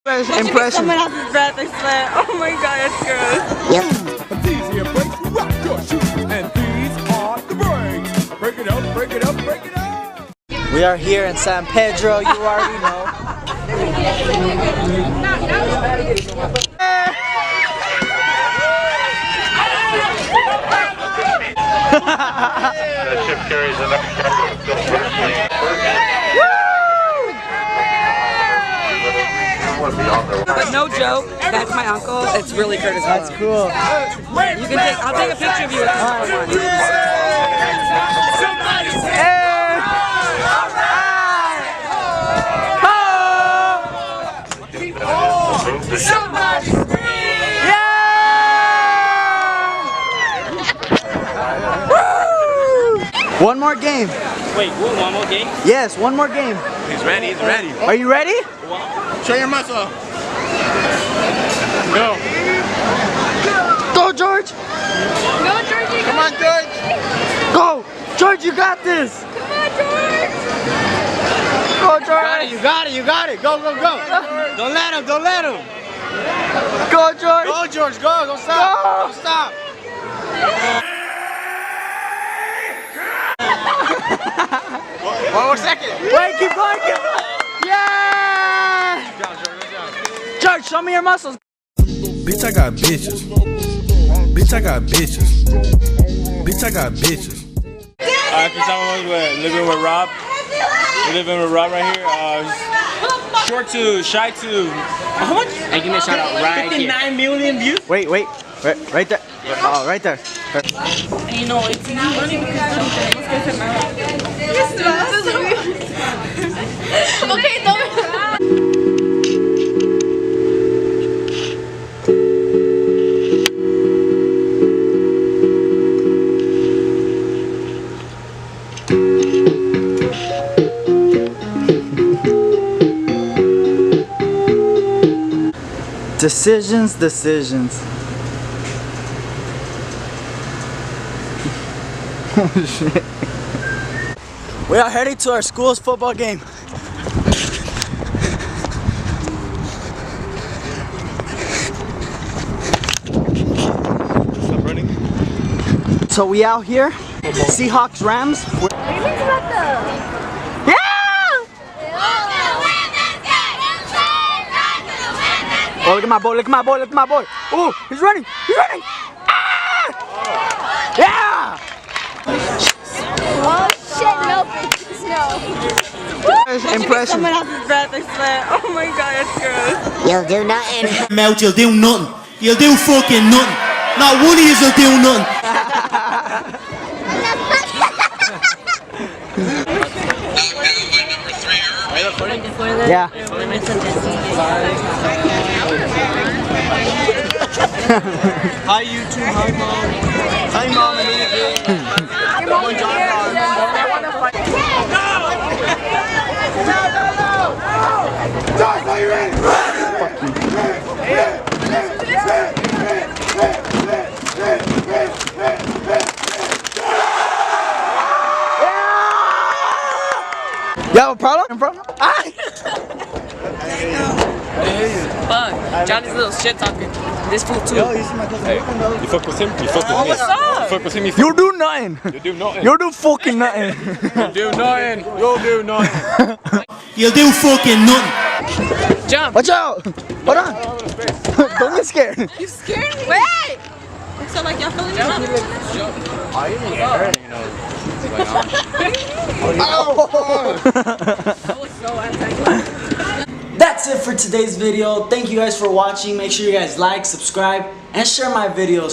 Impression. Someone else's breath, I swear. Oh my god, it's gross. Yep. These here breaks, rock your shoes, and these are the breaks. Break it up, break it up, break it up. We are here in San Pedro, you already know. That ship carries enough cargo to fill personally. But no joke, that's my uncle. It's really Curtis. That's cool. You can take. I'll take a picture of you. Somebody One more game. Wait, one more game? Yes, one more game. He's ready, he's ready. Are you ready? Show your muscle. Go. Go, George. Go, Georgie. Come on, George. Go. George, you got this. Come on, George. Go, George. You got it, you got it. Go, go, go. Don't let him, don't let him. Go, George. Go, George, go. Don't stop. Go. Don't stop. One more second. Wait, keep going, keep going. Yeah. Down, George, go down. George, show me your muscles. Bitch, I got bitches. Bitch, I got bitches. Bitch, I got bitches. After someone was living with Rob, we're living with Rob right here. Short to, shy to. How much? And give me a shout out right 59 million views. Wait, wait. Right there. Oh, right there. You know, it's not funny because okay, don't. Decisions. Oh shit. We are heading to our school's football game. Stop running. So we out here, Seahawks, Rams. Yeah! Oh, look at my boy, look at my boy, look at my boy. Oh, he's running, Ah! Yeah! Oh shit, no, Impression. Someone else's breath, I swear. Oh my god, it's gross. You'll do nothing. Melt, you'll do nothing. You'll do fucking nothing. Not one of you'll do nothing. Yeah. Hi, YouTube. Hi, Mom. Hi, Mom. You have a problem? Fuck. Johnny's little shit talking. This fool too. You fuck with him, you fuck with me. What's up? You fuck with him, you fuck You do nothing. You do nothing. You do fucking nothing. You do nothing. You'll do nothing. You'll do fucking nothing. Jump. Watch out. Hold on. Don't get scared. You scared me? Wait. So like y'all feeling jump? That's it for today's video. Thank you guys for watching. Make sure you guys like, subscribe, and share my videos.